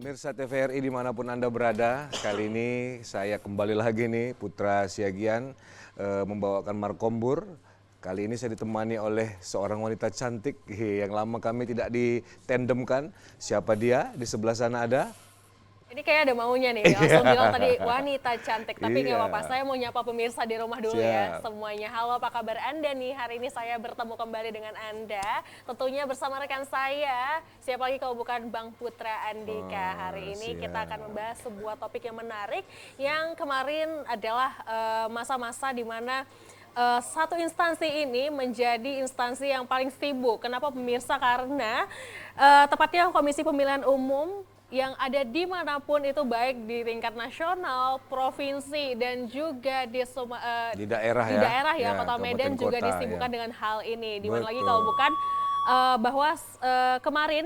Pemirsa TVRI dimanapun Anda berada, kali ini saya kembali lagi nih, Putra Siagian, membawakan Markombur. Kali ini saya ditemani oleh seorang wanita cantik yang lama kami tidak ditandemkan. Siapa dia? Di sebelah sana ada? Ini kayak ada maunya nih, langsung bilang tadi wanita cantik. Tapi nggak Iya. apa-apa, saya mau nyapa pemirsa di rumah dulu ya Siap. semuanya. Halo, apa kabar Anda nih? Hari ini saya bertemu kembali dengan Anda. Tentunya bersama rekan saya, siapa lagi kalau bukan Bang Putra Andika. Hari ini kita siap. akan membahas sebuah topik yang menarik. Yang kemarin adalah masa-masa di mana satu instansi ini menjadi instansi yang paling sibuk. Kenapa pemirsa? Karena tepatnya Komisi Pemilihan Umum yang ada dimanapun itu, baik di tingkat nasional, provinsi, dan juga Di daerah di ya? daerah ya, Ya, Kota Medan kabupaten juga kota, disibukkan ya. dengan hal ini. Di mana lagi Betul. kalau bukan bahwa kemarin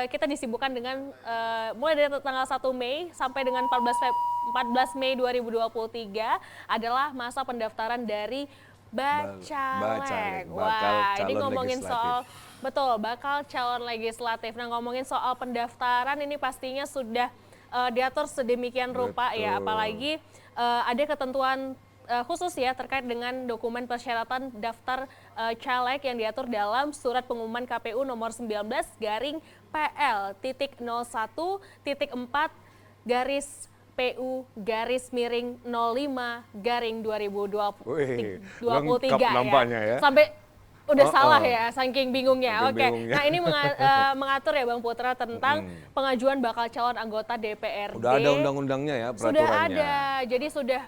kita disibukkan dengan mulai dari tanggal 1 Mei sampai dengan 14 Mei 2023 adalah masa pendaftaran dari Bacalek, Bacalek. bakal Wah, ini calon ngomongin legislatif. bakal calon legislatif. Nah, ngomongin soal pendaftaran ini pastinya sudah diatur sedemikian rupa ya, Betul. apalagi ada ketentuan khusus ya terkait dengan dokumen persyaratan daftar caleg yang diatur dalam Surat Pengumuman KPU nomor 19 garing PL titik 01 titik 4 garis PU garis miring 05 garing 2023 Wih, lengkap ya. nampaknya ya. Sampai udah Oh, salah oh. ya, saking bingungnya. Saking Oke, bingungnya. nah ini mengatur ya Bang Putra tentang pengajuan bakal calon anggota DPRD. Udah ada undang-undangnya ya, Sudah peraturannya. ada, jadi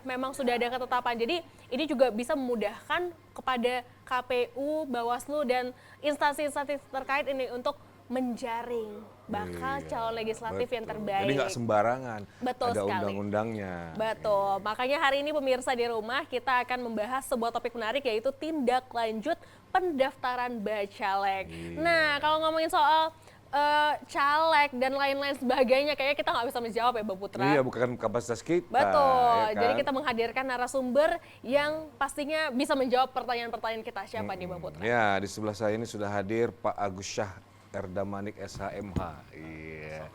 memang sudah ada ketetapan. Jadi ini juga bisa memudahkan kepada KPU, Bawaslu, dan instansi-instansi terkait ini untuk menjaring bakal Iya, calon legislatif yang betul. terbaik. Jadi nggak sembarangan, Betul ada sekali. undang-undangnya. Betul, makanya hari ini pemirsa di rumah kita akan membahas sebuah topik menarik, yaitu tindak lanjut pendaftaran bacalek. Nah, kalau ngomongin soal caleg dan lain-lain sebagainya, kayaknya kita nggak bisa menjawab ya Bang Putra. Iya, bukan kapasitas kita. Betul, ya kan? jadi kita menghadirkan narasumber yang pastinya bisa menjawab pertanyaan-pertanyaan kita. Siapa nih Bang Putra? Ya, di sebelah saya ini sudah hadir Pak Agus Syah Erdamanik SHMH. Iya.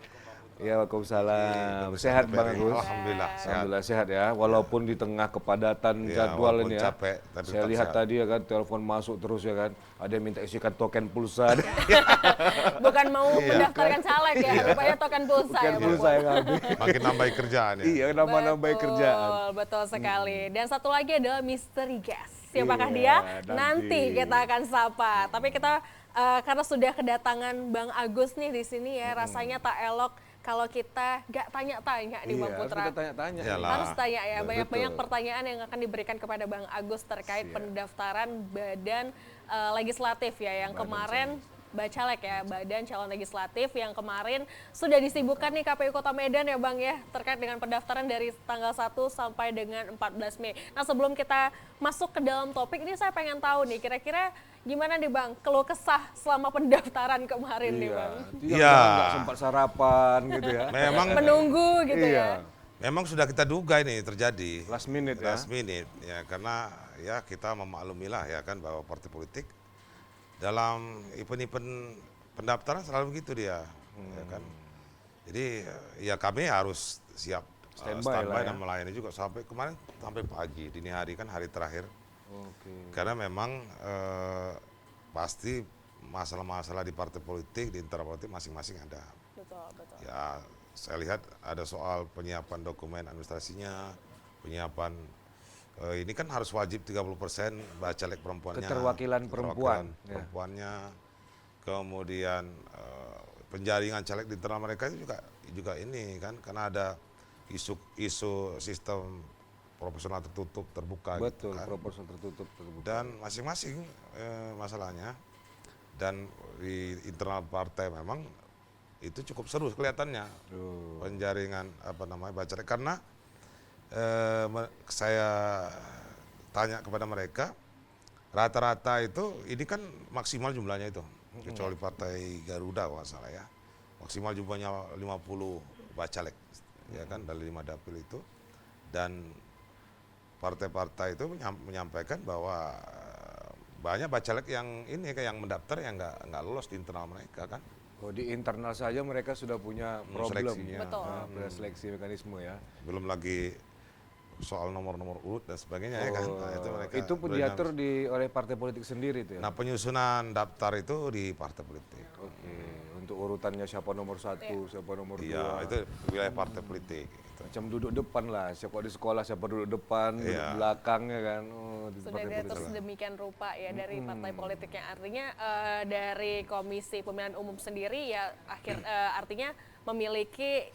Iya, Waalaikumsalam. Sehat Bang Agus? Alhamdulillah sehat. Alhamdulillah sehat ya, walaupun di tengah kepadatan Iya, jadwal walaupun ini ya. capek, tapi Saya tetap lihat sehat. tadi ya kan, telepon masuk terus ya kan. Ada yang minta isikan token pulsa. Bukan mau mendaftarkan caleg ya, rupanya token pulsa ya Token Bang pulsa Putra. yang habis. Makin nambah kerjaan ya. Iya, nambah-nambah kerjaan. Betul sekali. Dan satu lagi adalah misteri guest. Siapakah Iya, dia? nanti. Nanti kita akan sapa. Tapi kita karena sudah kedatangan Bang Agus nih di sini ya, rasanya tak elok kalau kita nggak tanya-tanya nih Bang Iya, harus Putra. kita tanya-tanya. Iyalah. Harus tanya ya, banyak-banyak Betul. pertanyaan yang akan diberikan kepada Bang Agus terkait pendaftaran badan legislatif ya, yang kemarin Bacalek ya, Badan Calon Legislatif yang kemarin sudah disibukkan nih KPU Kota Medan ya Bang ya, terkait dengan pendaftaran dari tanggal 1 sampai dengan 14 Mei. Nah, sebelum kita masuk ke dalam topik ini, saya pengen tahu nih kira-kira gimana nih Bang keluh kesah selama pendaftaran kemarin nih Bang. Iya, Iya. nggak sempat sarapan gitu ya. Memang Menunggu gitu Iya. ya. memang sudah kita duga ini terjadi. Last minute ya. Last minute ya, karena ya kita memaklumilah ya kan bahwa partai politik dalam event-event pendaftaran selalu begitu dia, ya kan. Jadi ya kami harus siap Standby lah ya. dan melayani juga sampai kemarin sampai pagi, dini hari kan hari terakhir. Oke. Karena memang pasti masalah-masalah di partai politik, di internal politik masing-masing ada. Betul, betul. Ya, saya lihat ada soal penyiapan dokumen administrasinya, penyiapan ini kan harus wajib 30% bacalek perempuannya. Keterwakilan perempuan, ya. Perempuannya. Kemudian penjaringan caleg di internal mereka itu juga ini kan, karena ada isu sistem proporsional tertutup terbuka gitu Betul, kan. proporsional tertutup. Dan masing-masing masalahnya, dan di internal partai memang itu cukup seru kelihatannya penjaringan bacalek, karena saya tanya kepada mereka, rata-rata itu ini kan maksimal jumlahnya itu, kecuali partai Garuda kalau nggak salah ya, maksimal jumlahnya 50 bacalek ya kan dari 5 dapil itu. Dan partai-partai itu menyampaikan bahwa banyak bacalek yang ini kayak yang mendaftar yang nggak lolos di internal mereka kan. Oh, di internal saja mereka sudah punya problem. seleksinya. Betul. Punya seleksi mekanisme ya. Belum lagi soal nomor-nomor urut dan sebagainya ya kan. Nah, itu mereka Itu pun diatur oleh partai politik sendiri itu ya. Nah, penyusunan daftar itu di partai politik. Oke, untuk urutannya siapa nomor 1, siapa nomor 2. Iya, itu wilayah partai politik. Gitu. Macam duduk depan lah, siapa di sekolah, siapa duduk depan, duduk Iya. belakangnya kan. Oh, di Sudah partai diatur politik. sedemikian rupa ya dari partai politik, yang artinya dari Komisi Pemilihan Umum sendiri ya artinya memiliki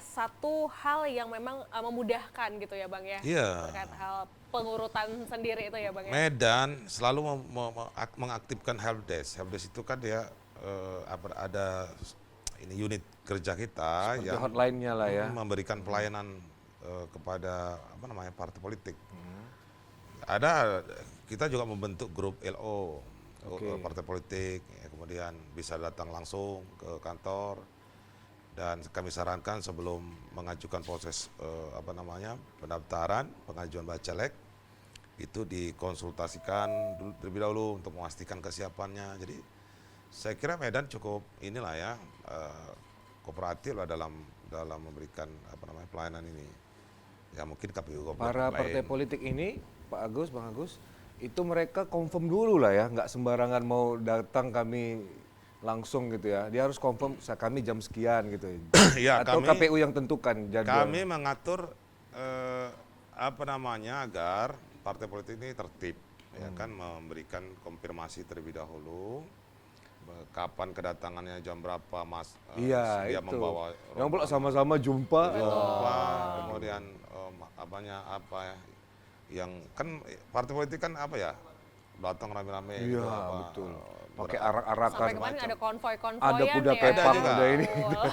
satu hal yang memang memudahkan gitu ya Bang ya, Iya. terkait hal pengurutan sendiri itu ya Bang ya. Medan selalu mengaktifkan helpdesk. Helpdesk itu kan dia ada ini unit kerja kita Seperti yang hotline-nya lah ya. memberikan pelayanan kepada partai politik. Ada kita juga membentuk grup LO partai politik, ya, kemudian bisa datang langsung ke kantor dan kami sarankan sebelum mengajukan proses pendaftaran pengajuan bacalek itu dikonsultasikan terlebih dahulu untuk memastikan kesiapannya. Jadi saya kira Medan cukup inilah ya kooperatif lah dalam memberikan pelayanan ini. Ya mungkin KPU Para partai politik ini, Pak Agus, Bang Agus, itu mereka confirm dulu lah ya, nggak sembarangan mau datang kami langsung gitu ya. Dia harus confirm kami jam sekian gitu. Ya, Atau KPU yang tentukan jadwal. kami mengatur agar partai politik ini tertib, ya kan, memberikan konfirmasi terlebih dahulu kapan kedatangannya, jam berapa Iya, dia itu. membawa Yang pula sama-sama jumpa. kemudian yang kan partai politik kan datang rame-rame Iya, gitu, betul. Pakai arak-arakan. Sampai kemarin ada konvoy-konvoyan Ada kuda ya. pepang, juga. ada ini.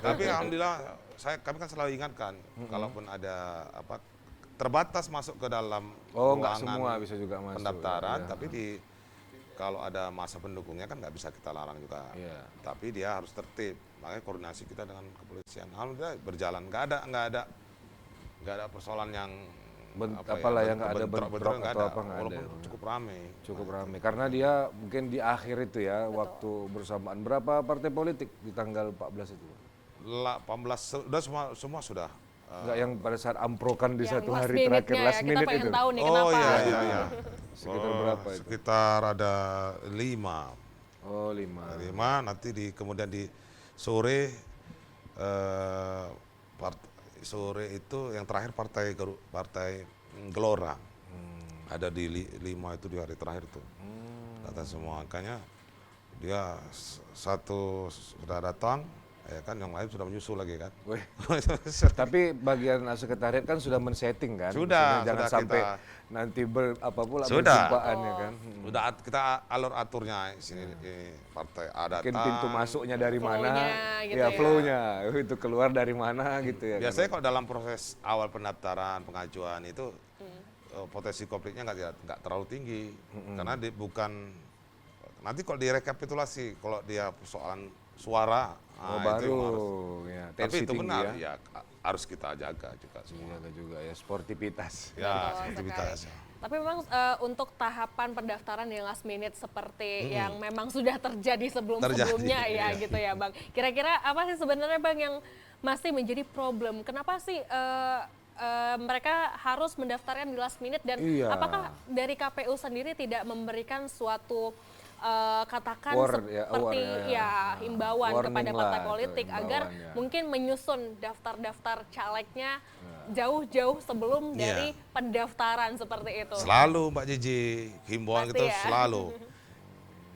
Tapi alhamdulillah kami kan selalu ingatkan kalaupun ada terbatas masuk ke dalam Oh, nggak ruangan semua bisa juga masuk. pendaftaran, Ya. tapi kalau ada masa pendukungnya kan nggak bisa kita larang juga. Iya. Tapi dia harus tertib. Makanya koordinasi kita dengan kepolisian alhamdulillah berjalan. Nggak ada persoalan yang Apalah yang nggak ada bentrok nggak atau ada. apa, nggak ada. Walaupun cukup ramai. Cukup ramai karena dia mungkin di akhir itu ya, waktu bersamaan. Berapa partai politik di tanggal 14 itu? 18 udah semua sudah. Enggak yang pada saat amprokan di Yang satu last hari minute-nya terakhir, ya, last kita minute pengen itu. tahu nih Oh kenapa. iya. Sekitar berapa itu? Sekitar ada 5. Oh, 5. 5 nanti kemudian di sore sore itu yang terakhir partai Gelora. Ada di 5 itu di hari terakhir tuh. Kata semua angkanya dia satu sudah datang, ya kan, yang lain sudah menyusul lagi kan. Wih. Tapi bagian sekretariat kan sudah men-setting kan? Sudah, Maksudnya jangan sudah sampai kita- nanti pula Sudah. berjumpaan ya kan. Udah kita alur aturnya sini partai ada Mungkin pintu masuknya dari mana? Flow-nya gitu Ya, ya. flow-nya itu keluar dari mana gitu ya. Biasanya kalau dalam proses awal pendaftaran pengajuan itu potensi konfliknya nggak terlalu tinggi karena nanti kalau direkapitulasi kalau dia persoalan suara Oh, itu yang baru harus. ya. Tapi Tensi itu tinggi benar ya. ya harus kita jaga juga semua. Jaga juga ya sportivitas. Ya, Betul aktivitas. sekali. Tapi memang untuk tahapan pendaftaran yang last minute seperti yang memang sudah terjadi sebelum-sebelumnya ya Iya. gitu ya Bang. Kira-kira apa sih sebenarnya Bang yang masih menjadi problem? Kenapa sih mereka harus mendaftarkan di last minute dan Iya. apakah dari KPU sendiri tidak memberikan suatu katakan Word ya, seperti award ya. himbauan Warning kepada lah, partai itu politik agar himbauan, ya. mungkin menyusun daftar-daftar calegnya jauh-jauh sebelum Iya. dari pendaftaran seperti itu. Selalu Mbak Jiji, himbauan Pasti itu ya. selalu.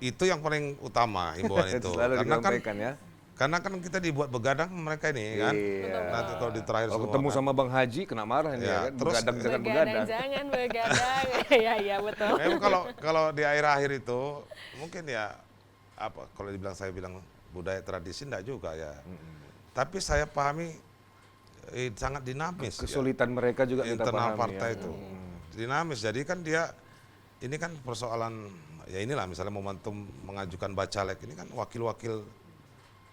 Itu yang paling utama himbauan itu. Selalu Karena kan disampaikan ya. karena kan kita dibuat begadang mereka ini kan. Iya. Nanti kalau di terakhir Kalau semua ketemu kan. sama Bang Haji kena marah nih Ya, ya kan. terus- Begadang jangan Begadang, begadang. jangan begadang. Iya, betul. Memang kalau di akhir-akhir itu mungkin ya kalau saya bilang budaya tradisi enggak juga ya. Tapi saya pahami sangat dinamis ya. Kesulitan mereka juga kita Internal pahami partai ya. itu. Dinamis. Jadi kan ini kan persoalan ya inilah misalnya momentum mengajukan bacalek ini kan wakil-wakil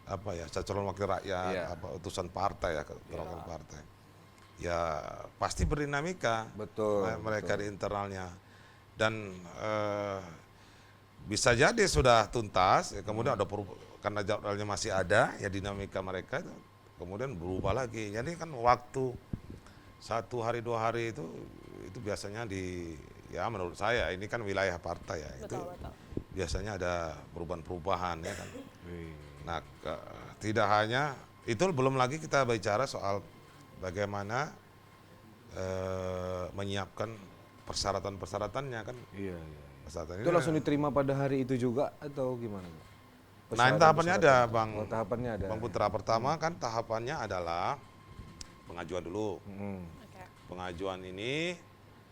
calon wakil rakyat, Iya. utusan partai ya, wakil partai. Ya pasti berdinamika. Betul, Mereka di internalnya dan bisa jadi sudah tuntas, ya, kemudian ada karena jadwalnya masih ada, ya dinamika mereka itu kemudian berubah lagi. Jadi kan waktu 1 hari 2 hari itu biasanya ya menurut saya ini kan wilayah partai ya, itu Betul. biasanya ada perubahan-perubahan ya kan. Nah, tidak hanya itu, belum lagi kita bicara soal bagaimana menyiapkan persyaratan-persyaratannya kan. Iya. Persyaratan Itu langsung diterima pada hari itu juga atau gimana? Nah, ini tahapannya ada, Bang. Oh, tahapannya ada. Bang Putra. Pertama kan tahapannya adalah pengajuan dulu. Oke. Pengajuan ini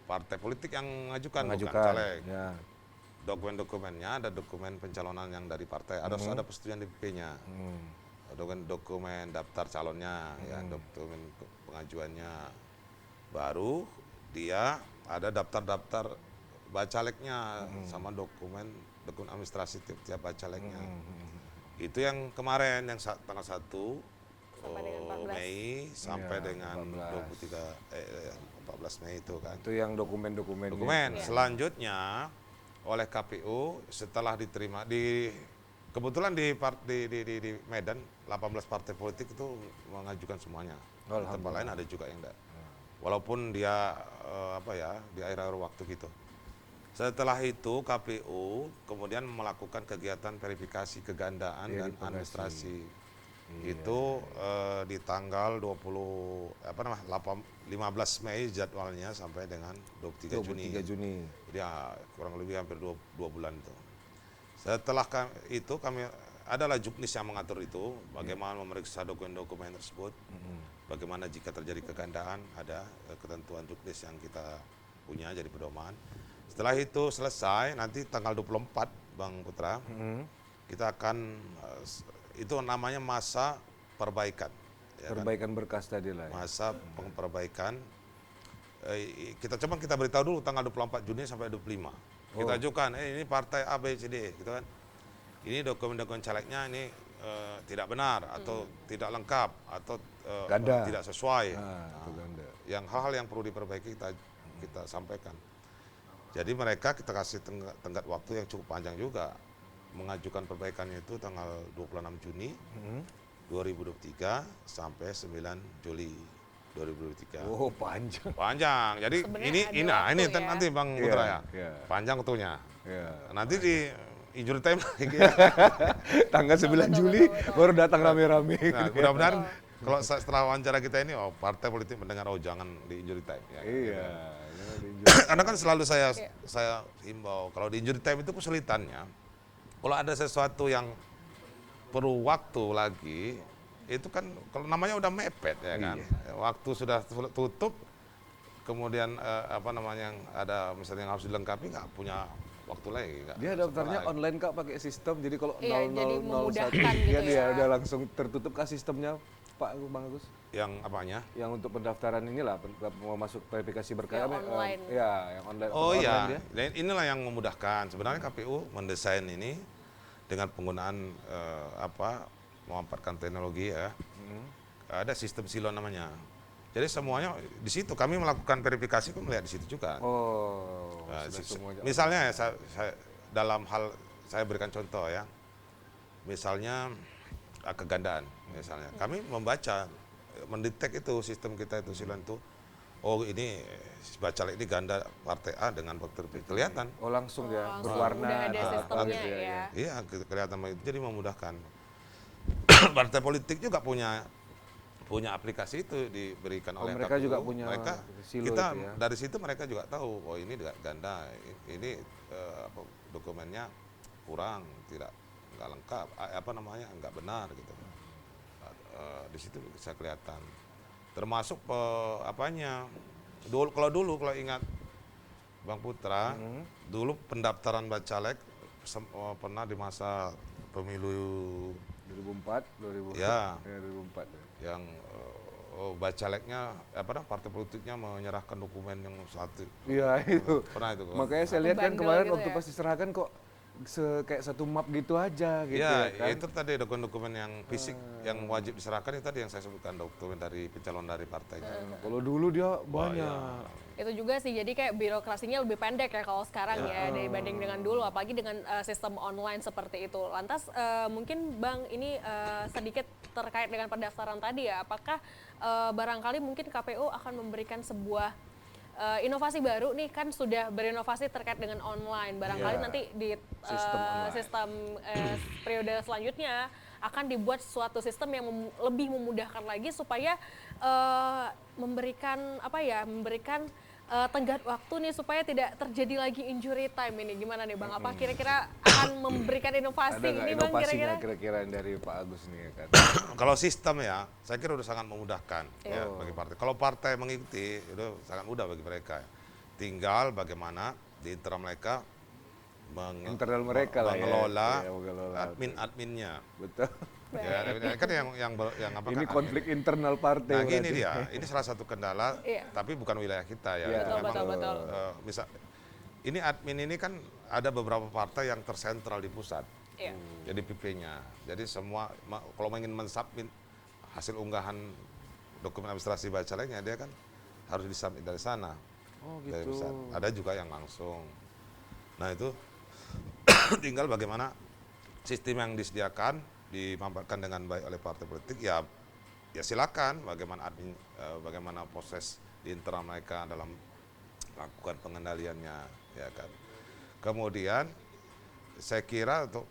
partai politik yang mengajukan, bukan Mengajukan. caleg. Ya. Dokumen-dokumennya ada dokumen pencalonan yang dari partai, harus ada persetujuan DPP-nya. Dokumen daftar calonnya, ya, dokumen pengajuannya. Baru dia ada daftar-daftar bacaleknya sama dokumen administrasi tiap bacaleknya. Itu yang kemarin yang tanggal 1 Sampai dengan 14. Mei sampai Iya, dengan 14 Mei itu kan. Itu yang dokumen-dokumennya. Dokumen. Selanjutnya oleh KPU setelah diterima kebetulan di Medan 18 partai politik itu mengajukan semuanya. Di tempat lain ada juga yang enggak. Walaupun dia di akhir-akhir waktu gitu. Setelah itu KPU kemudian melakukan kegiatan verifikasi kegandaan dan administrasi. Itu di tanggal 15 Mei jadwalnya sampai dengan 23 Juni. Jadi kurang lebih hampir 2 bulan itu. Setelah itu kami adalah juknis yang mengatur itu, bagaimana memeriksa dokumen-dokumen tersebut, bagaimana jika terjadi kegandaan, ada ketentuan juknis yang kita punya jadi pedoman. Setelah itu selesai, nanti tanggal 24 Bang Putra, kita akan, itu namanya masa perbaikan. Ya Perbaikan berkas tadi lah. Ya. Masa perbaikan, kita beritahu dulu tanggal 24 Juni sampai 25. Kita ajukan, ini partai A, B, C, D, gitu kan. Ini dokumen-dokumen calegnya ini tidak benar, atau tidak lengkap, atau tidak sesuai. Itu ganda. Yang hal-hal yang perlu diperbaiki kita sampaikan. Jadi mereka kita kasih tenggat waktu yang cukup panjang juga. Mengajukan perbaikannya itu tanggal 26 Juni 2023 sampai 9 Juli 2023. Oh, panjang. Panjang. Jadi Sebenarnya ini ada waktu ya. nanti Bang Putra ya. Iya. Panjang waktunya. Ya. Nanti di injury time lagi. Tanggal 9 Juli baru datang rame-rame. Nah, mudah-mudahan kalau setelah wawancara kita ini, partai politik mendengar, jangan di injury time. Ya, Iya. Karena kan selalu saya himbau, kalau di injury time itu kesulitannya, kalau ada sesuatu yang perlu waktu lagi, itu kan kalau namanya udah mepet ya kan, waktu sudah tutup, kemudian yang ada misalnya yang harus dilengkapi nggak punya waktu lagi. Dia daftarnya online Kak, pakai sistem, jadi kalau Iya, jadi 0001 memudahkan gitu dia ya. udah langsung tertutup kah sistemnya Pak Bang Agus? Yang apanya? Yang untuk pendaftaran inilah mau masuk verifikasi berkas Yang online. yang online. Oh online iya, dia. dan inilah yang memudahkan. Sebenarnya KPU mendesain ini dengan penggunaan memanfaatkan teknologi ya. Ada sistem silo namanya. Jadi semuanya di situ kami melakukan verifikasi pun melihat di situ juga. Oh, Nah, sudah semuanya. misalnya ya, saya dalam hal saya berikan contoh ya. Misalnya kegandaan misalnya. Kami membaca, mendetek itu sistem kita itu silon itu. Oh, ini bacalek ini ganda partai A dengan faktor B. Kelihatan. Oh, langsung ya, Langsung berwarna. udah ada sistemnya gitu ya. Iya, kelihatan begitu. Jadi memudahkan. Partai politik juga punya aplikasi itu diberikan oleh mereka KPU. juga punya Mereka, silo kita itu ya. dari situ mereka juga tahu, oh ini ganda, ini dokumennya kurang, nggak lengkap, nggak benar gitu. Di situ bisa kelihatan. Termasuk kalau ingat Bang Putra, dulu pendaftaran bacalek pernah di masa pemilu 2004. Ya. 2004. yang bacaleknya partai politiknya menyerahkan dokumen yang satu. Iya, itu. Pernah itu kan? Makanya saya lihat kan Bandel kemarin gitu waktu ya. pas diserahkan kok kayak satu map gitu aja gitu Ya, ya kan. itu tadi dokumen-dokumen yang fisik yang wajib diserahkan itu tadi yang saya sebutkan, dokumen dari pencalon dari partainya. Kalau dulu dia banyak. Itu juga sih, jadi kayak birokrasinya lebih pendek ya kalau sekarang ya dibanding dengan dulu, apalagi dengan sistem online seperti itu. Lantas mungkin Bang ini sedikit terkait dengan pendaftaran tadi ya, apakah barangkali mungkin KPU akan memberikan sebuah inovasi baru nih, kan sudah berinovasi terkait dengan online, barangkali nanti di Sistem online. sistem periode selanjutnya akan dibuat suatu sistem yang lebih memudahkan lagi supaya memberikan tenggat waktu nih supaya tidak terjadi lagi injury time ini. Gimana nih Bang? Apa kira-kira akan memberikan inovasi Ada nggak ini Bang inovasinya kira-kira? kira-kira yang dari Pak Agus nih ya kan? Kalau sistem ya, saya kira udah sangat memudahkan ya Oh. bagi partai. Kalau partai mengikuti itu sangat mudah bagi mereka. Tinggal bagaimana di internal mereka Internal mereka lah ya. mengelola Iya, mengelola. admin-adminnya. Betul. Ya, kan yang apa Ini kan konflik internal partai. Nah gini berarti. dia, ini salah satu kendala, Iya. tapi bukan wilayah kita ya. Iya. Betul, Memang, betul. misal, ini admin ini kan ada beberapa partai yang tersentral di pusat, Iya. jadi PP-nya. Jadi semua, kalau ingin mensubmit hasil unggahan dokumen administrasi bacaleknya, dia kan harus disubmit dari sana. Oh Dari gitu. pusat. Ada juga yang langsung. Nah itu tinggal bagaimana sistem yang disediakan dimanfaatkan dengan baik oleh partai politik, ya silakan bagaimana admin, bagaimana proses di internal mereka dalam melakukan pengendaliannya, ya kan. Kemudian saya kira untuk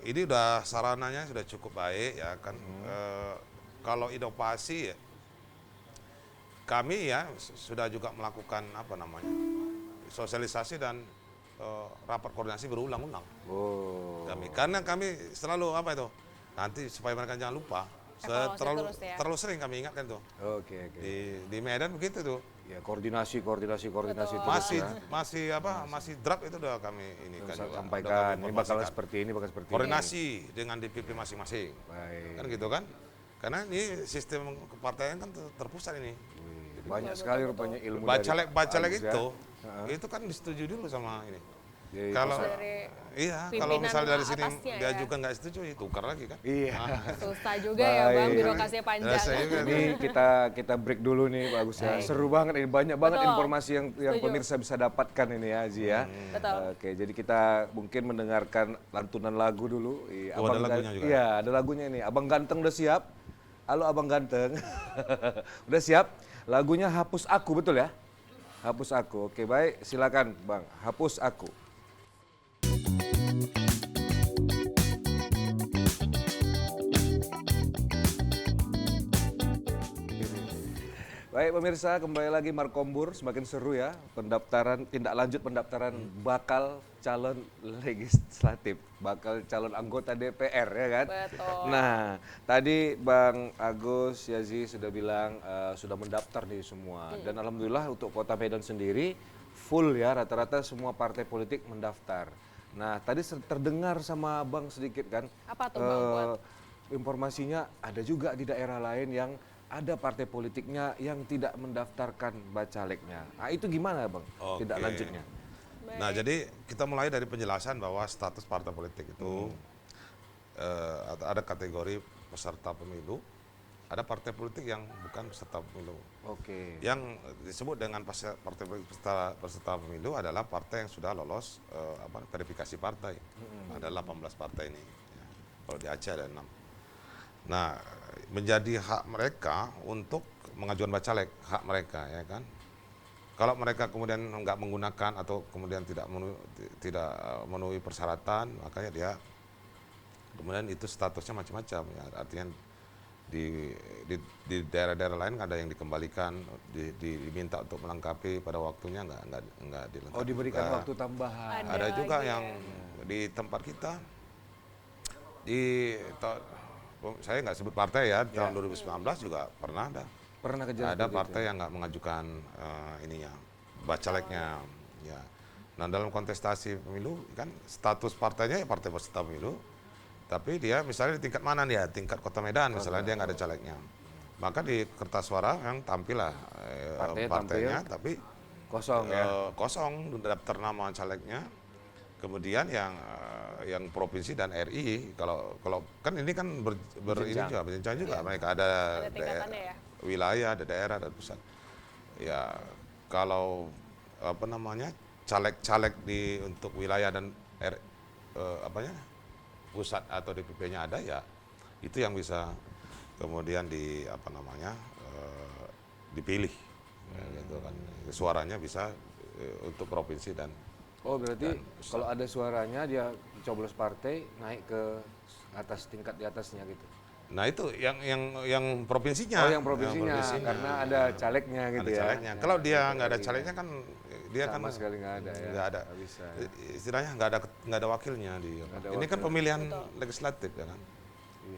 ini udah sarananya sudah cukup baik ya kan. Kalau inovasi ya, kami ya sudah juga melakukan sosialisasi dan rapat koordinasi berulang-ulang. Oh. Karena kami selalu nanti supaya mereka jangan lupa, Evaluasi terus ya. terlalu sering kami ingatkan tuh Oke. di Medan begitu tuh. Ya koordinasi Betul. terus masih ya. masih draft itu udah kami ini kan Saya juga, sampaikan udah kami ini bakal informasikan. seperti ini, bakal seperti Koordinasi dengan DPP masing-masing, ini. Baik. kan gitu kan? Karena ini sistem kepartaian kan terpusat ini. Wih, banyak sekali rupanya ilmu Bacalek dari Pak Agus ya. itu kan disetujui dulu sama ini. Jadi Kalau Dari kalau pimpinan misalnya dari sini atasnya dia ya. juga nggak setuju, tukar lagi kan? Iya. Susah juga ya Bang, Baik. birokrasinya panjang. Saya juga Ini kita break dulu nih Pak Agus ya. Seru banget ini, banyak banget Betul. informasi yang Setuju. pemirsa bisa dapatkan ini ya Aji ya. Betul. Oke, jadi kita mungkin mendengarkan lantunan lagu dulu. Oh, ada lagunya juga. Iya, ada lagunya ini. Abang Ganteng udah siap? Halo Abang Ganteng. Udah siap? Lagunya Hapus Aku, betul ya? Hapus Aku. Oke, baik. Silakan Bang. Hapus Aku. Baik pemirsa, kembali lagi Markombur, semakin seru ya tindak lanjut pendaftaran bakal calon legislatif, bakal calon anggota DPR ya kan. Betul. Nah, tadi Bang Agus Yazi sudah bilang sudah mendaftar nih semua dan alhamdulillah untuk Kota Medan sendiri full ya, rata-rata semua partai politik mendaftar. Nah, tadi terdengar sama Bang sedikit kan. Apa tuh Bang buat? Informasinya ada juga di daerah lain yang ada partai politiknya yang tidak mendaftarkan bacaleknya. Nah itu gimana Bang Oke. tindak lanjutnya? Nah, jadi kita mulai dari penjelasan bahwa status partai politik itu ada kategori peserta pemilu, ada partai politik yang bukan peserta pemilu. Oke. Yang disebut dengan partai politik peserta pemilu adalah partai yang sudah lolos verifikasi partai. Ada 18 partai ini. Ya. Kalau di Aceh ada 6. Nah, menjadi hak mereka untuk mengajukan bacalek, hak mereka ya kan. Kalau mereka kemudian nggak menggunakan atau kemudian tidak memenuhi persyaratan, makanya dia kemudian itu statusnya macam-macam ya. Artinya di daerah-daerah lain ada yang dikembalikan, diminta untuk melengkapi pada waktunya nggak dilengkapi. Oh diberikan juga. waktu tambahan. Ada juga lagi yang di tempat kita saya nggak sebut partai ya, tahun 2019 juga pernah ada. Pernah kejadian Ada seperti partai yang nggak mengajukan bacaleknya. Ya. Nah dalam kontestasi pemilu kan status partainya ya partai peserta pemilu, tapi dia misalnya di tingkat mana dia, tingkat Kota Medan misalnya dia nggak ada calegnya, maka di kertas suara yang tampil lah partainya, tapi kosong ya. kosong daftar nama calegnya. kemudian yang provinsi dan RI, kalau kan ini kan ini juga berjenjang juga, mereka ada tingkatannya ya. wilayah, ada daerah, ada pusat. Ya kalau apa namanya caleg-caleg untuk wilayah dan pusat atau DPP-nya ada, ya itu yang bisa kemudian dipilih, gitu kan, suaranya bisa untuk provinsi dan. Oh berarti kalau ada suaranya dia coblos partai naik ke atas, tingkat di atasnya gitu. Nah itu yang provinsinya. Oh yang provinsinya, karena ada calegnya gitu Ada ya. calegnya. Kalau dia nggak ada calegnya kan dia Sama kan sekali nggak ada ya. nggak ada. Nggak bisa. Istilahnya nggak ada wakilnya di. Ini kan pemilihan legislatif ya kan.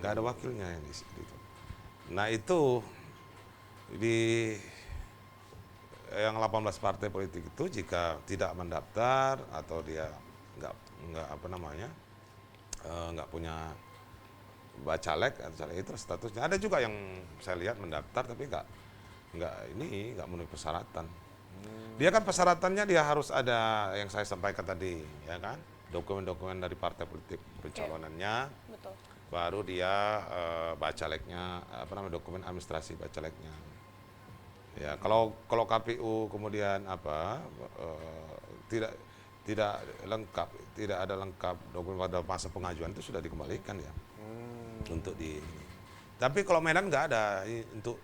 Nggak ada wakilnya yang di situ. Nah itu di yang 18 partai politik itu jika tidak mendaftar atau dia nggak nggak punya caleg atau caleg itu statusnya, ada juga yang saya lihat mendaftar tapi nggak memenuhi persyaratan. Dia kan persyaratannya dia harus ada yang saya sampaikan tadi, ya kan, dokumen-dokumen dari partai politik pencalonannya, Betul. baru dia bacalegnya, dokumen administrasi bacalegnya. Ya kalau KPU kemudian tidak lengkap, tidak ada lengkap dokumen pada masa pengajuan, itu sudah dikembalikan ya. Untuk tapi kalau Medan nggak ada untuk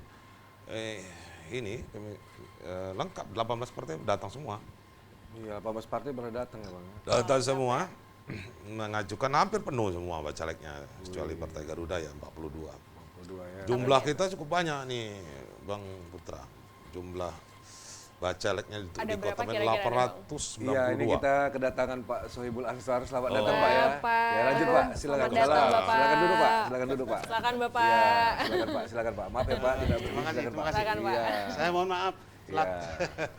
lengkap, 18 partai datang semua. Iya 18 partai pernah datang ya Bang. Datang semua mengajukan, hampir penuh semua bacalegnya kecuali Partai Garuda ya 42. 22 ya. Jumlah kita cukup banyak nih Bang Putra. Jumlah bacalegnya di berapa Kota Medan kira-kira 892. Iya, ini kita kedatangan Pak Sohibul Ansar. Selamat datang Oh. Pak ya. Pak. Ya lanjut Pak, silakan. Selamat datang, Bapak. Silakan duduk Pak. Silakan duduk Pak. Silakan Bapak. Iya, silakan Pak. Maaf ya Pak, tidak Terima kasih, silakan terima Pak. kasih. Silakan, Pak. Iya. Saya mohon maaf. Iya.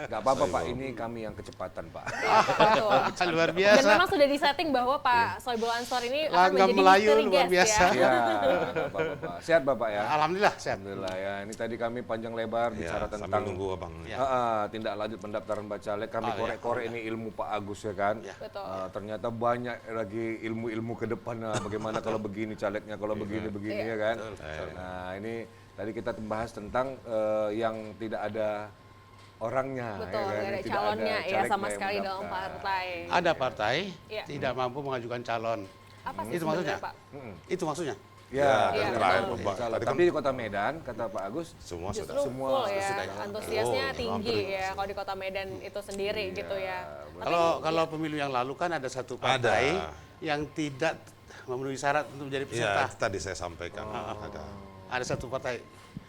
Nggak apa-apa Pak, ini kami yang kecepatan Pak. Betul. Luar Dan biasa. memang sudah disetting bahwa Pak Sohibul Ansor ini akan Langgam menjadi Melayu misteri luar guest biasa. ya. Iya, nggak apa-apa Pak. Sehat Bapak ya? Alhamdulillah sehat. Alhamdulillah ya. Ini tadi kami panjang lebar Ya, bicara sambil tentang nunggu Abang. Ya. tindak lanjut pendaftaran bacalek. Kami Oh, ya. korek-korek ini ilmu Pak Agus ya kan. Ya. Betul. Ternyata banyak lagi ilmu-ilmu ke depan. Bagaimana kalau begini calegnya, kalau begini-begini ya kan. Nah ini tadi kita membahas tentang yang tidak ada orangnya. Betul, ya kan? nggak ada Yang tidak calonnya ya calegnya sama yang sekali dalam mendaftar. partai. Ada partai Iya. tidak mampu mengajukan calon. Apa sih Itu maksudnya? sebenarnya, Pak? Itu maksudnya. Ya, Iya, terakhir betul. Pak. Tadi kan tapi di Kota Medan kata Pak Agus semua Justru sudah. Semua full ya, sudah. antusiasnya Oh, tinggi hampir. ya kalau di Kota Medan itu sendiri gitu ya. Kalau pemilu yang lalu kan ada satu partai yang tidak memenuhi syarat untuk menjadi Ya, peserta. itu tadi saya sampaikan. Ada satu partai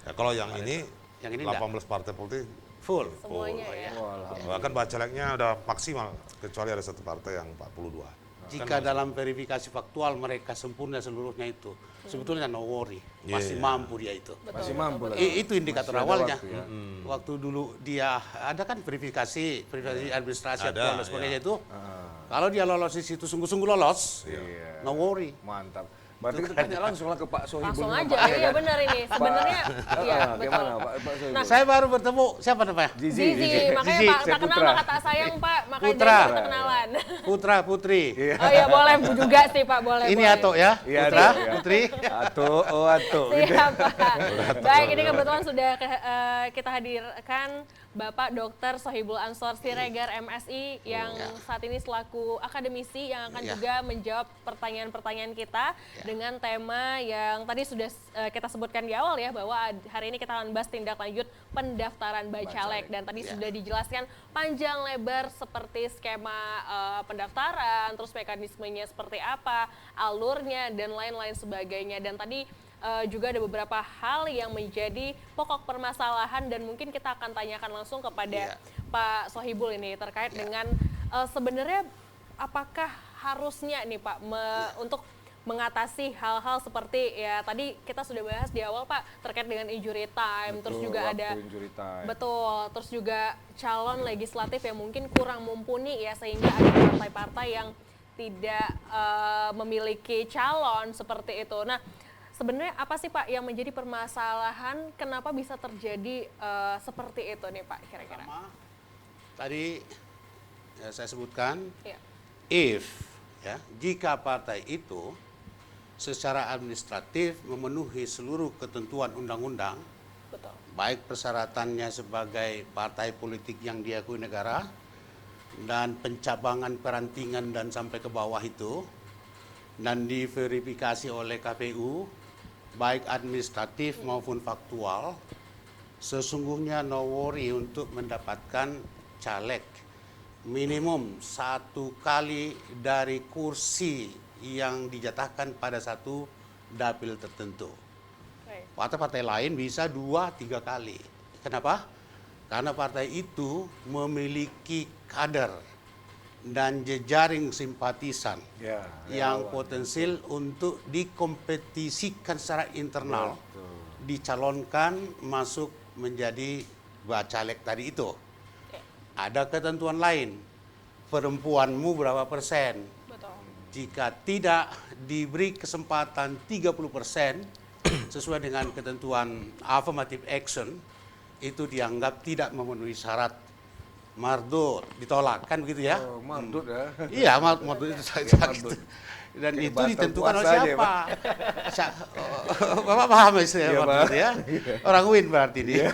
Ya, kalau yang ini Yang ini 18 partai politik full. Semuanya ya. bahkan bacalegnya udah maksimal kecuali ada satu partai yang 42. Jika dalam verifikasi faktual mereka sempurna seluruhnya itu, sebetulnya no worry, masih Iya. mampu dia itu. masih mampu lah. Itu indikator Masih ada awalnya. waktu ya. Waktu dulu dia ada kan verifikasi administrasi Ada, aktual dan sebagainya ya. itu. Kalau dia lolos di situ sungguh-sungguh lolos, Iya. no worry. Mantap. Berarti kita tanya langsung lah ke Pak Sohibul. Langsung sama aja, Pak, ya iya kan? benar ini. Sebenarnya iya betul. Gimana Pak Sohibul? Nah, Saya baru bertemu siapa namanya? Zizi, makanya Zizi, Pak saya tak kenal Putra. maka tak sayang Pak, makanya Putra. jadi kita kenalan. Putra Putri. Oh iya boleh juga sih Pak, boleh. Ini boleh. Ato ya, Iya, Putra, Ato, ya. Putri. Atu. Siap Pak. Baik, ini kebetulan sudah kita hadirkan Bapak Dr. Sohibul Ansor Siregar MSI yang saat ini selaku akademisi yang akan juga menjawab pertanyaan-pertanyaan kita dengan tema yang tadi sudah kita sebutkan di awal ya, bahwa hari ini kita akan bahas tindak lanjut pendaftaran bacalek, dan tadi sudah dijelaskan panjang lebar seperti skema pendaftaran, terus mekanismenya seperti apa, alurnya dan lain-lain sebagainya, dan tadi juga ada beberapa hal yang menjadi pokok permasalahan dan mungkin kita akan tanyakan langsung kepada Pak Sohibul ini terkait dengan sebenarnya apakah harusnya nih Pak untuk mengatasi hal-hal seperti ya tadi kita sudah bahas di awal Pak terkait dengan injury time, terus juga waktu ada injury time. betul, terus juga calon legislatif yang mungkin kurang mumpuni ya, sehingga ada partai-partai yang tidak memiliki calon seperti itu. Nah, sebenarnya apa sih Pak yang menjadi permasalahan kenapa bisa terjadi seperti itu nih Pak kira-kira? Tadi saya sebutkan Iya. jika partai itu secara administratif memenuhi seluruh ketentuan undang-undang, Betul. baik persyaratannya sebagai partai politik yang diakui negara dan pencabangan perantingan dan sampai ke bawah itu, dan diverifikasi oleh KPU baik administratif maupun faktual, sesungguhnya no worry untuk mendapatkan caleg minimum 1 kali dari kursi yang dijatahkan pada satu dapil tertentu. Baik. Partai-partai lain bisa 2-3 kali. Kenapa? Karena partai itu memiliki kader dan jejaring simpatisan Ya, yang potensial untuk dikompetisikan secara internal, dicalonkan masuk menjadi bacalek tadi itu. Oke. Ada ketentuan lain, perempuanmu berapa persen? Betul. Jika tidak diberi kesempatan 30% sesuai dengan ketentuan affirmative action, itu dianggap tidak memenuhi syarat, mardut, ditolak, kan begitu ya? Oh, mardut ya. Iya, mardut itu saja. mardut. Dan Kayak itu batal ditentukan oleh puasa aja ya, siapa? Bapak paham istilah Iya, mardut Pak. ya? Orang Win berarti dia.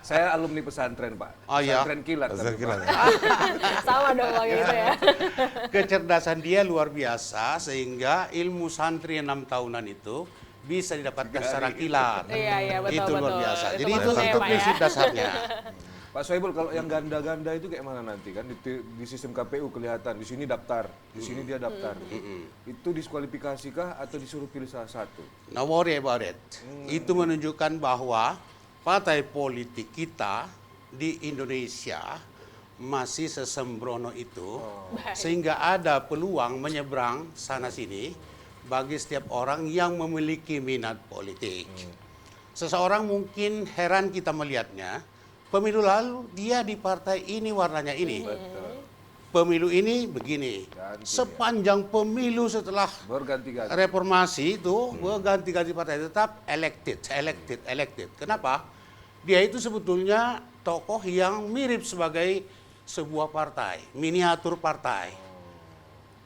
Saya alumni pesantren, Pak. Oh, iya. Pesantren kilat. Saya tapi, kira. Pak. Sama dong kalau gitu ya. Kecerdasan dia luar biasa sehingga ilmu santri 6 tahunan itu bisa didapatkan secara kilat. Iya, betul, Itu luar betul. biasa. Itu Jadi itu maksudnya ya, Pak, ya. prinsip dasarnya. Pak Soebul, kalau yang ganda-ganda itu kayak mana nanti kan di sistem KPU kelihatan di sini daftar, di sini dia daftar. Itu diskualifikasikah atau disuruh pilih salah satu? No worry about it. Itu menunjukkan bahwa partai politik kita di Indonesia masih sesembrono itu, sehingga ada peluang menyeberang sana sini bagi setiap orang yang memiliki minat politik. Seseorang mungkin heran kita melihatnya, pemilu lalu dia di partai ini warnanya ini. Pemilu ini begini. Ganti, Sepanjang pemilu setelah Berganti-ganti. reformasi itu ganti-ganti partai tetap elected. Kenapa? Dia itu sebetulnya tokoh yang mirip sebagai sebuah partai, miniatur partai.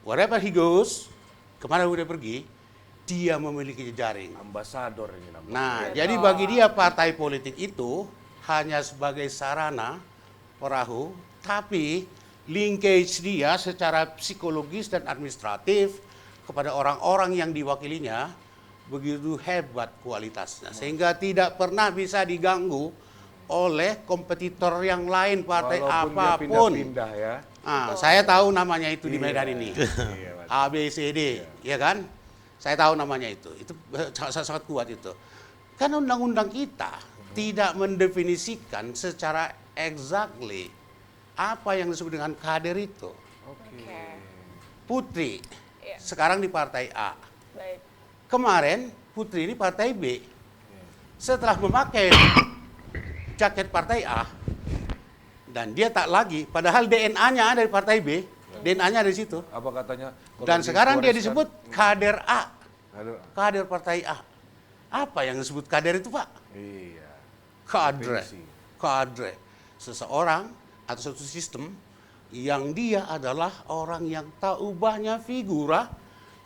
Wherever he goes, kemana dia pergi, dia memiliki jejaring. Ambasador ini namanya. Nah, jadi bagi dia partai politik itu hanya sebagai sarana perahu, tapi linkage dia secara psikologis dan administratif kepada orang-orang yang diwakilinya begitu hebat kualitasnya, sehingga tidak pernah bisa diganggu oleh kompetitor yang lain partai Walaupun dia apapun. pindah-pindah ya. Saya tahu namanya itu di Iya. Medan ini. Iya, A, B, C, D, ya kan? Saya tahu namanya itu. Itu sangat kuat itu. Kan undang-undang kita tidak mendefinisikan secara exactly apa yang disebut dengan kader itu. Oke. Putri Iya. sekarang di partai A. Baik. Kemarin Putri ini partai B. Setelah memakai jaket partai A dan dia tak lagi, padahal DNA-nya dari partai B, DNA-nya dari situ. Apa katanya? kalau Dan sekarang dia diwariskan- disebut kader A, Aduh, kader partai A. Apa yang disebut kader itu, Pak? iya. Kadre. Definisi. Kadre. Seseorang atau suatu sistem yang dia adalah orang yang tak ubahnya figura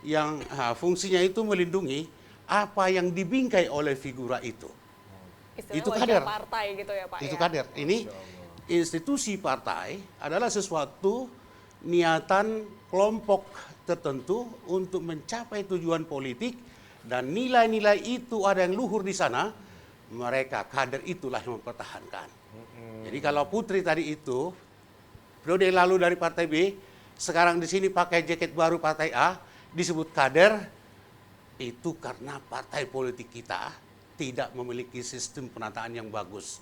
yang fungsinya itu melindungi apa yang dibingkai oleh figura itu. Istilahnya Itu wajah kader. partai gitu ya Pak Itu ya. kader. Ini institusi partai adalah sesuatu niatan kelompok tertentu untuk mencapai tujuan politik dan nilai-nilai itu ada yang luhur di sana, mereka kader itulah yang mempertahankan. Jadi kalau Putri tadi itu periode lalu dari partai B, sekarang di sini pakai jaket baru partai A, disebut kader, itu karena partai politik kita tidak memiliki sistem penataan yang bagus.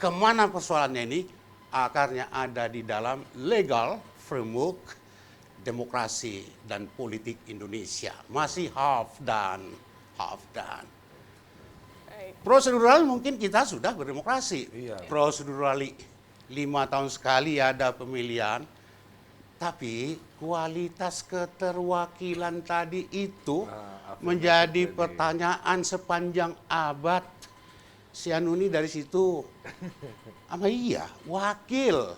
Kemana persoalannya ini? Akarnya ada di dalam legal framework demokrasi dan politik Indonesia. Masih half done. Baik. Prosedural mungkin kita sudah berdemokrasi. Iya. Procedurally 5 tahun sekali ada pemilihan. Tapi kualitas keterwakilan tadi itu menjadi pertanyaan sepanjang abad. Si Anu ini dari situ, apa iya, wakil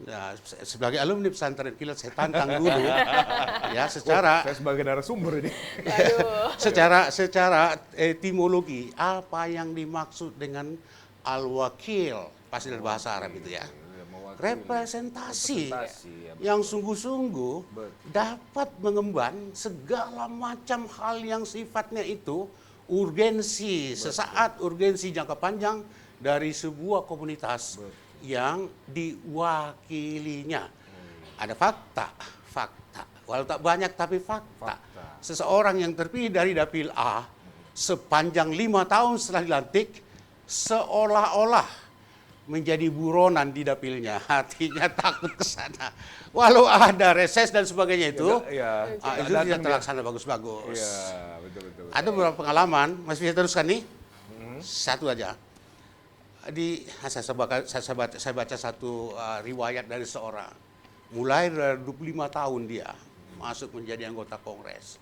Nah, sebagai alumni pesantren kilat saya tantang dulu ya secara Saya sebagai narasumber ini. Aduh. secara etimologi apa yang dimaksud dengan al-wakil pasti dari bahasa Arab itu ya. Representasi ya. yang sungguh-sungguh dapat mengemban segala macam hal yang sifatnya itu urgensi sesaat, urgensi jangka panjang dari sebuah komunitas yang diwakilinya. Ada fakta, walau tak banyak tapi fakta. Seseorang yang terpilih dari dapil A sepanjang 5 tahun setelah dilantik seolah-olah menjadi buronan di dapilnya, hatinya takut ke sana. Walau ada reses dan sebagainya itu, itu tidak terlaksana bagus-bagus. Iya, betul. Ada beberapa pengalaman, Mas bisa teruskan nih? Satu aja. Saya baca satu riwayat dari seorang. Mulai dari 25 tahun dia masuk menjadi anggota Kongres.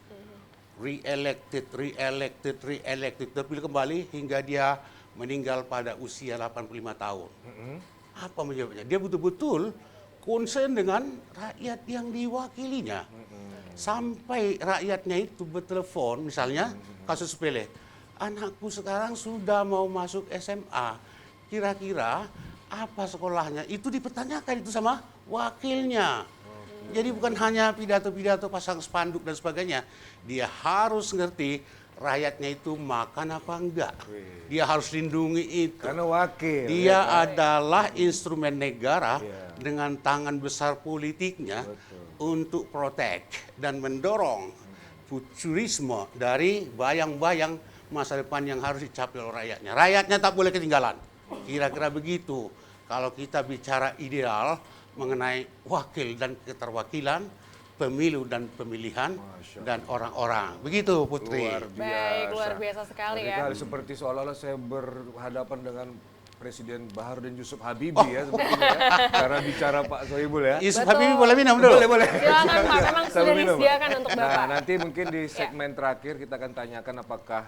Re-elected, terpilih kembali hingga dia meninggal pada usia 85 tahun. Apa menjawabnya? Dia betul-betul concern dengan rakyat yang diwakilinya. Sampai rakyatnya itu bertelepon, misalnya kasus sepele, anakku sekarang sudah mau masuk SMA, kira-kira apa sekolahnya? Itu dipertanyakan itu sama wakilnya. Jadi bukan hanya pidato-pidato pasang spanduk dan sebagainya. Dia harus ngerti rakyatnya itu makan apa enggak. Dia harus lindungi itu. Karena wakil. Dia adalah instrumen negara dengan tangan besar politiknya untuk protect dan mendorong futurisme dari bayang-bayang masa depan yang harus dicapai oleh rakyatnya. Rakyatnya tak boleh ketinggalan. Kira-kira begitu. Kalau kita bicara ideal mengenai wakil dan keterwakilan, pemilu dan pemilihan, dan orang-orang. Begitu Putri. Baik, luar biasa sekali ya. Seperti seolah-olah saya berhadapan dengan Presiden Baharudin Yusuf Habibie ya sepertinya ya. Karena bicara Pak Sohibul ya. Yusuf Betul. Habibie boleh minum dulu? Boleh. Silakan Pak, memang Sambil sudah minum. disediakan untuk Bapak. Nah, nanti mungkin di segmen terakhir kita akan tanyakan apakah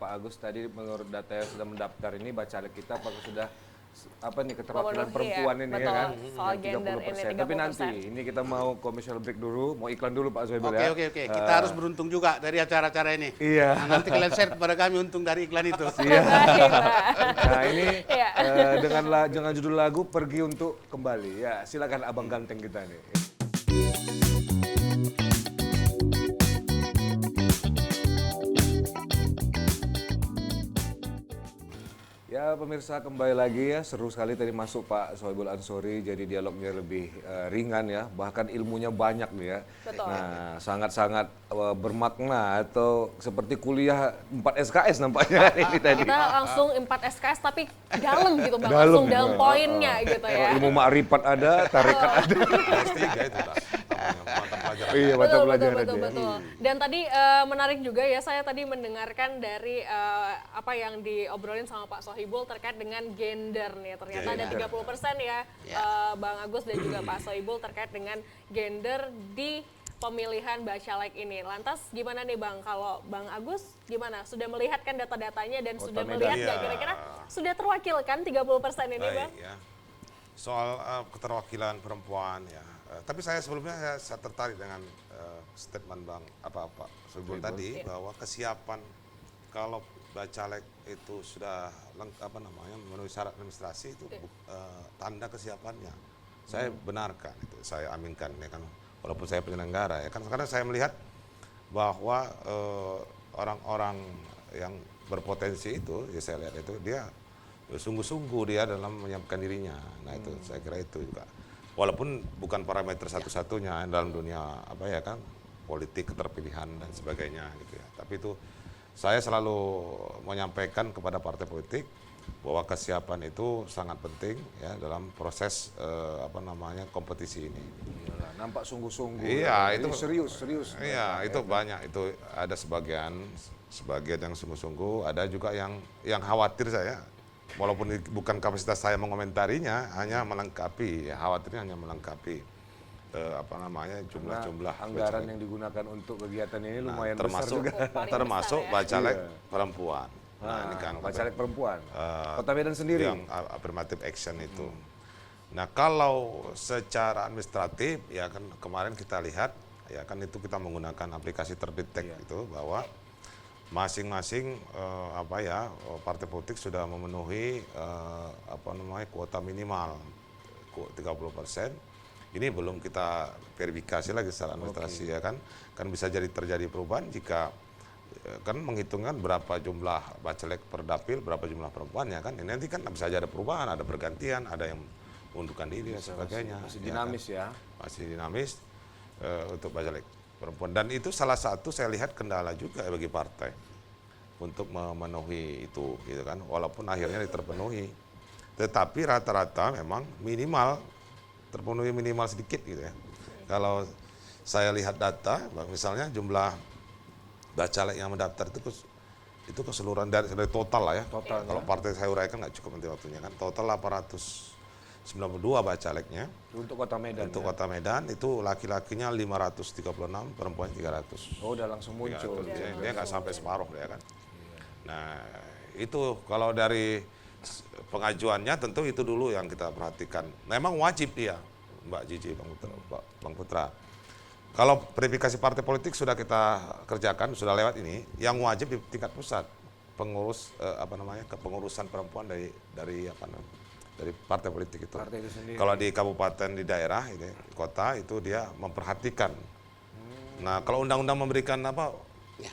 Pak Agus tadi menurut data yang sudah mendaftar ini bacalek kita apakah sudah keterwakilan Memenuhi, perempuan ya. ini Betul. ya kan. Soal Yang gender ini 30%. Tapi nanti ini kita mau commercial break dulu, mau iklan dulu Pak Sohibul ya. Oke. Kita harus beruntung juga dari acara-acara ini. Iya. Nah, nanti kalian share kepada kami untung dari iklan itu. Iya. Baik, Pak. Nah ini Iya. dengan judul lagu Pergi Untuk Kembali. Ya silakan abang ganteng kita nih. Ya pemirsa kembali lagi ya, seru sekali tadi masuk Pak Sohibul Ansori, jadi dialognya lebih ringan ya, bahkan ilmunya banyak nih ya. Betul. Nah sangat-sangat bermakna atau seperti kuliah 4 SKS nampaknya ini tadi. Kita langsung 4 SKS tapi dalam gitu Bang, Dalam langsung gitu. dalam poinnya gitu ya. Ilmu ma'rifat ada, tarekat ada. S3 itu lah. Mata pelajaran. Iya, mata pelajaran ya. Betul. Dan tadi menarik juga ya, saya tadi mendengarkan dari apa yang diobrolin sama Pak Sohibul terkait dengan gender nih. Ternyata ada 30% ya, Bang Agus dan juga Pak Sohibul terkait dengan gender di pemilihan bacalek ini. Lantas gimana nih Bang, kalau Bang Agus gimana? Sudah melihat kan data-datanya dan sudah Medan. melihat Iya. nggak kira-kira sudah terwakilkan 30% ini Bang? Baik ya. Soal keterwakilan perempuan ya. Tapi saya sebelumnya saya tertarik dengan statement Bang Pak Sohibul tadi bahwa kesiapan kalau bacalek itu sudah memenuhi syarat administrasi itu tanda kesiapannya. Saya benarkan itu, saya aminkan ya kan, walaupun saya penyelenggara ya kan, karena saya melihat bahwa orang-orang yang berpotensi itu ya saya lihat itu dia sungguh-sungguh dia dalam menyiapkan dirinya. Nah itu saya kira itu juga. Walaupun bukan parameter satu-satunya dalam dunia politik, keterpilihan dan sebagainya gitu ya. Tapi itu saya selalu menyampaikan kepada partai politik bahwa kesiapan itu sangat penting ya dalam proses kompetisi ini. Iyalah, nampak sungguh-sungguh. Iya, itu itu serius. Iya, itu banyak, itu ada sebagian yang sungguh-sungguh, ada juga yang khawatir saya. Walaupun bukan kapasitas saya mengomentarinya, hanya melengkapi, ya, khawatirnya hanya melengkapi jumlah-jumlah anggaran yang digugakan untuk kegiatan ini lumayan termasuk besar juga. termasuk besar ya. bacalek Iya. perempuan. Nah, ini kan bacalek perempuan. Kota Medan sendiri. yang affirmative action itu. Nah, kalau secara administratif ya kan kemarin kita lihat ya kan itu kita menggunakan aplikasi Terdetek itu bahwa masing-masing partai politik sudah memenuhi kuota minimal 30%. Ini belum kita verifikasi lagi secara administrasi ya kan bisa jadi terjadi perubahan jika kan menghitungkan berapa jumlah bacalek per dapil, berapa jumlah perempuannya kan. Ini nanti kan bisa aja ada perubahan, ada pergantian, ada yang mengundurkan diri dan sebagainya. Masih dinamis ya. Masih dinamis untuk bacalek perempuan. Dan itu salah satu saya lihat kendala juga bagi partai untuk memenuhi itu gitu kan. Walaupun akhirnya terpenuhi. Tetapi rata-rata memang terpenuhi minimal sedikit gitu ya. Kalau saya lihat data, misalnya jumlah bacalek yang mendaftar itu keseluruhan dari total lah ya. Total, kalau partai saya uraikan nggak cukup nanti waktunya kan. Total 892 bacaleknya. Untuk Kota Medan. Untuk Kota Medan itu laki-lakinya 536, perempuan 300. Oh, udah langsung muncul. Dia nggak sampai separuh ya kan. Nah, itu kalau dari pengajuannya tentu itu dulu yang kita perhatikan. Memang wajib dia, Mbak Cici, Bang Putra. Kalau verifikasi partai politik sudah kita kerjakan, sudah lewat ini, yang wajib di tingkat pusat kepengurusan perempuan dari partai politik itu. Partai itu sendiri. Kalau di kabupaten, di daerah, ini kota itu dia memperhatikan. Nah, kalau undang-undang memberikan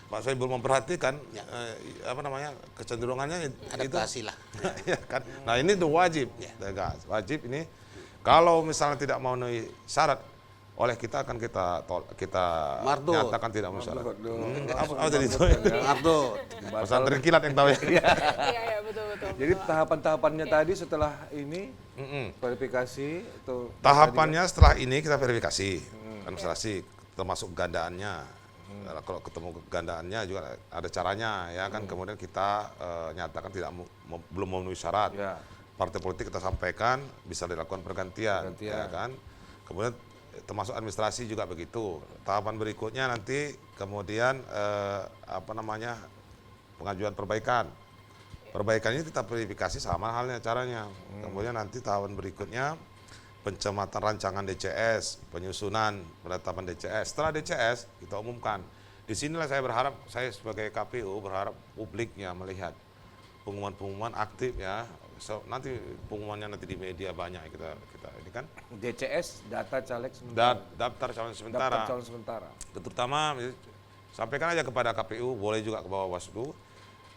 Pak Soebul memperhatikan kecenderungannya Adaptasi lah. ya kan. Nah, ini tuh wajib, tegas. Wajib ini kalau misalnya tidak memenuhi syarat oleh kita akan kita Mardut. nyatakan tidak memenuhi syarat. Apa tadi itu? Mardut. Pesantren kilat yang tahu ya. Iya, betul. Jadi tahapan-tahapannya tadi setelah ini verifikasi itu Tahapannya setelah ini kita verifikasi administrasi termasuk gandaannya. Kalau ketemu gandaannya juga ada caranya ya kan. Kemudian kita nyatakan belum memenuhi syarat. Ya. Partai politik kita sampaikan bisa dilakukan pergantian. Ya kan. Kemudian termasuk administrasi juga begitu. Tahapan berikutnya nanti kemudian pengajuan perbaikan. Perbaikan ini kita verifikasi sama halnya caranya. Kemudian nanti tahapan berikutnya pencamatan rancangan DCS, penyusunan penetapan DCS. Setelah DCS kita umumkan. Di sinilah saya sebagai KPU berharap publiknya melihat pengumuman-pengumuman aktif ya. Nanti pengumumannya nanti di media banyak kita ini kan. DCS, data caleg sementara. Daftar calon sementara. Daftar calon sementara. Terutama sampaikan aja kepada KPU, boleh juga ke Bawaslu.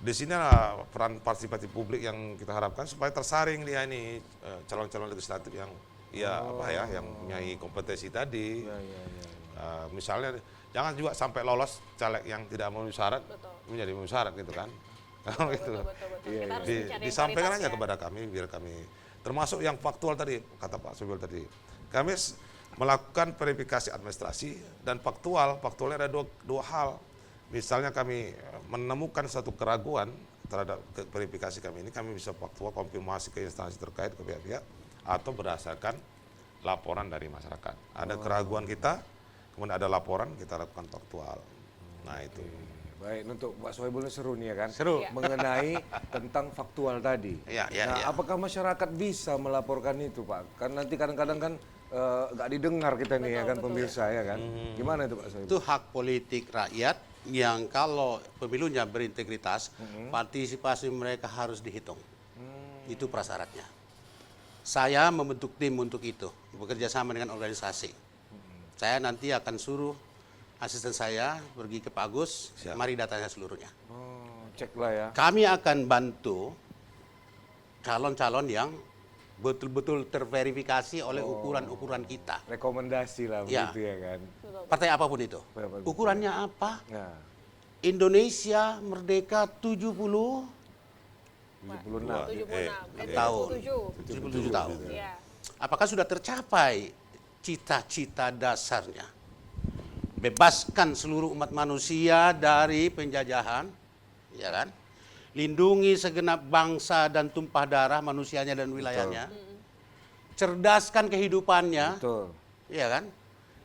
Di sinilah peran partisipatif publik yang kita harapkan supaya tersaring dia ini calon-calon legislatif yang yang mempunyai kompetensi tadi. Misalnya jangan juga sampai lolos caleg yang tidak memenuhi syarat menjadi memenuhi syarat gitu kan. Kalau itu disampaikan aja kepada kami biar kami termasuk yang faktual tadi kata Pak Soebul tadi. Kami melakukan verifikasi administrasi dan faktual. Faktualnya ada dua hal. Misalnya kami menemukan satu keraguan terhadap verifikasi kami ini, kami bisa faktual konfirmasi ke instansi terkait, ke pihak-pihak, atau berdasarkan laporan dari masyarakat. Ada keraguan kita, kemudian ada laporan, kita lakukan faktual. Nah itu. Baik, untuk Pak Soebul ini seru nih ya kan? Seru. Mengenai tentang faktual tadi. Apakah masyarakat bisa melaporkan itu Pak? Kan nanti kadang-kadang kan nggak didengar kita nih ya kan pemirsa ya kan? Gimana itu Pak Soebul? Itu hak politik rakyat yang kalau pemilunya berintegritas, partisipasi mereka harus dihitung. Itu prasyaratnya. Saya membentuk tim untuk itu, bekerja sama dengan organisasi. Saya nanti akan suruh asisten saya pergi ke Pak Agus, mari datanya seluruhnya. Oh, ceklah ya. Kami akan bantu calon-calon yang betul-betul terverifikasi oleh ukuran-ukuran kita. Rekomendasi lah begitu ya kan? Partai apapun itu. Ukurannya apa? Nah, Indonesia merdeka 77 tahun. 77 tahun. Iya. Apakah sudah tercapai cita-cita dasarnya? Bebaskan seluruh umat manusia dari penjajahan, ya kan? Lindungi segenap bangsa dan tumpah darah manusianya dan wilayahnya. Cerdaskan kehidupannya, betul. ya kan?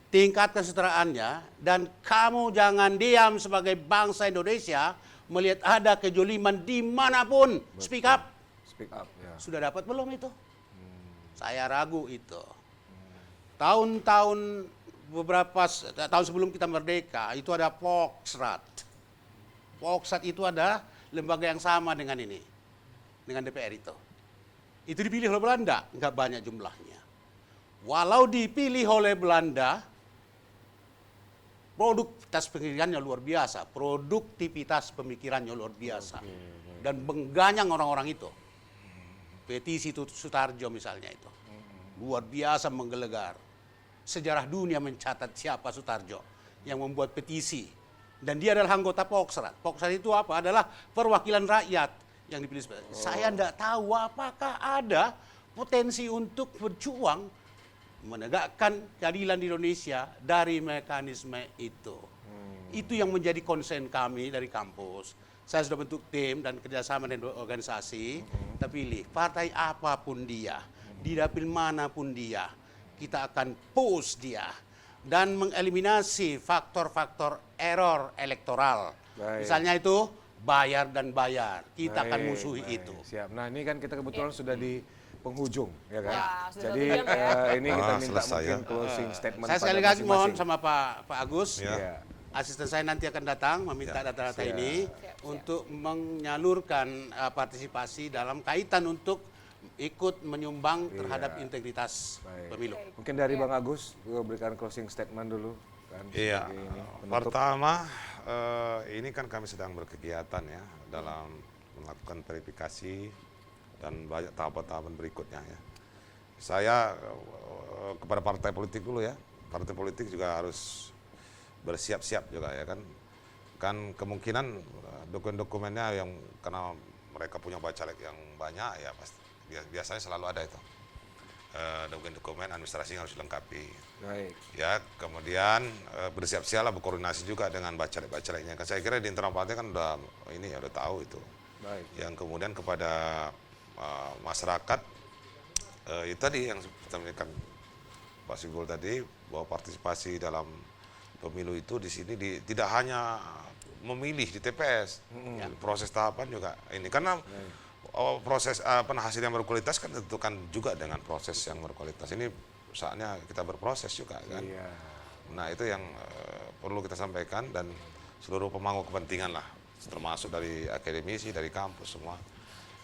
Tingkatkan kesetaraannya, dan kamu jangan diam sebagai bangsa Indonesia melihat ada kejoliman dimanapun. Speak up. Speak up ya. Sudah dapat belum itu? Saya ragu itu. Tahun-tahun beberapa tahun sebelum kita merdeka itu ada Volksrat. Volksrat itu ada lembaga yang sama dengan ini, dengan DPR itu. Itu dipilih oleh Belanda, nggak banyak jumlahnya. Walau dipilih oleh Belanda, produktivitas pemikirannya luar biasa. Dan mengganyang orang-orang itu. Petisi Sutarjo misalnya itu. Luar biasa menggelegar. Sejarah dunia mencatat siapa Sutarjo yang membuat petisi. Dan dia adalah anggota Volksrat. Volksrat itu apa? Adalah perwakilan rakyat yang dipilih. Saya tidak tahu apakah ada potensi untuk berjuang menegakkan keadilan di Indonesia dari mekanisme itu. Itu yang menjadi konsen kami dari kampus. Saya sudah bentuk tim dan kerjasama dengan organisasi. Kita pilih partai apapun dia, di dapil manapun dia, kita akan push dia dan mengeliminasi faktor-faktor error elektoral. Baik. Misalnya itu bayar dan bayar. Kita akan Baik, musuhi baik. itu. Siap. Nah ini kan kita kebetulan sudah di penghujung, ya kan? Wah, sudah Jadi 1 jam ya. ini kita minta selesai mungkin ya. closing statement Saya pada sekali lagi mohon masing-masing. sama Pak Agus. Ya. Iya. Asisten saya nanti akan datang meminta data-data Siap. ini untuk menyalurkan partisipasi dalam kaitan untuk ikut menyumbang terhadap integritas Baik. pemilu. Mungkin dari Bang Agus berikan closing statement dulu kan. Iya, sebagai ini, penutup. pertama ini kan kami sedang berkegiatan ya dalam melakukan verifikasi dan banyak tahapan-tahapan berikutnya ya. Saya kepada partai politik dulu ya, partai politik juga harus bersiap-siap juga ya kan. Kan kemungkinan dokumen-dokumennya yang karena mereka punya bacalek yang banyak ya pasti biasanya selalu ada itu. Dokumen-dokumen administrasi yang harus dilengkapi. Baik. Ya, kemudian bersiap-siaplah berkoordinasi juga dengan bacalek-bacaleknya. Kan saya kira di internal partai kan udah ini ya udah tahu itu. Baik. Yang kemudian kepada masyarakat itu tadi yang disampaikan Pak Sigul tadi bahwa partisipasi dalam pemilu itu di sini tidak hanya memilih di TPS, proses tahapan juga ini karena proses hasil yang berkualitas kan tentukan juga dengan proses yang berkualitas. Ini saatnya kita berproses juga kan. Iya. Nah itu yang perlu kita sampaikan dan seluruh pemangku kepentingan lah, termasuk dari akademisi, dari kampus semua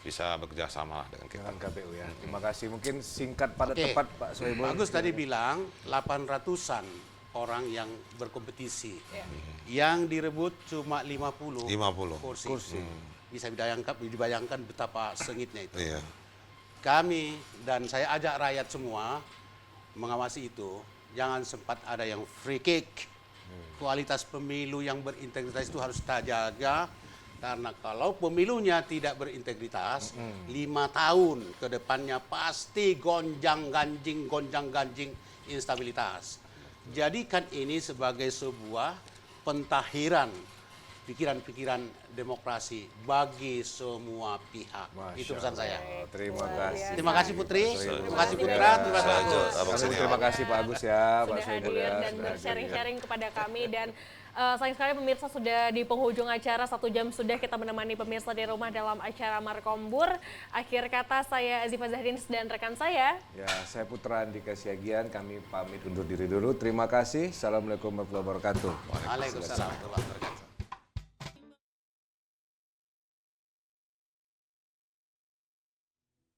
bisa bekerja sama dengan kita. Dengan KPU ya. Terima kasih. Mungkin singkat pada Oke. tepat Pak Soebul. Bagus tadi bilang 800-an orang yang berkompetisi. Iya. Yang direbut cuma 50 50 kursi. Bisa dibayangkan betapa sengitnya itu. Iya. Kami dan saya ajak rakyat semua mengawasi itu. Jangan sempat ada yang free kick. Kualitas pemilu yang berintegritas itu harus kita jaga. Karena kalau pemilunya tidak berintegritas, 5 tahun ke depannya pasti gonjang-ganjing instabilitas. Jadikan ini sebagai sebuah pentahiran pikiran-pikiran demokrasi bagi semua pihak. Masya Itu pesan saya. Allah. Terima kasih. Terima kasih Putri, terima kasih Putra, Iya. terima kasih Agus. Terima kasih Pak Agus ya, Pak Sudah Soebul hadir ya. dan sudah bersharing-sharing kepada kami dan sayang sekali pemirsa sudah di penghujung acara 1 jam sudah kita menemani pemirsa di rumah dalam acara Markombur. Akhir kata saya Azifa Zahrin dan rekan saya. Ya, saya Putra Andika Siagian, kami pamit undur diri dulu. Terima kasih. Assalamualaikum warahmatullahi wabarakatuh. Waalaikumsalam warahmatullahi wabarakatuh.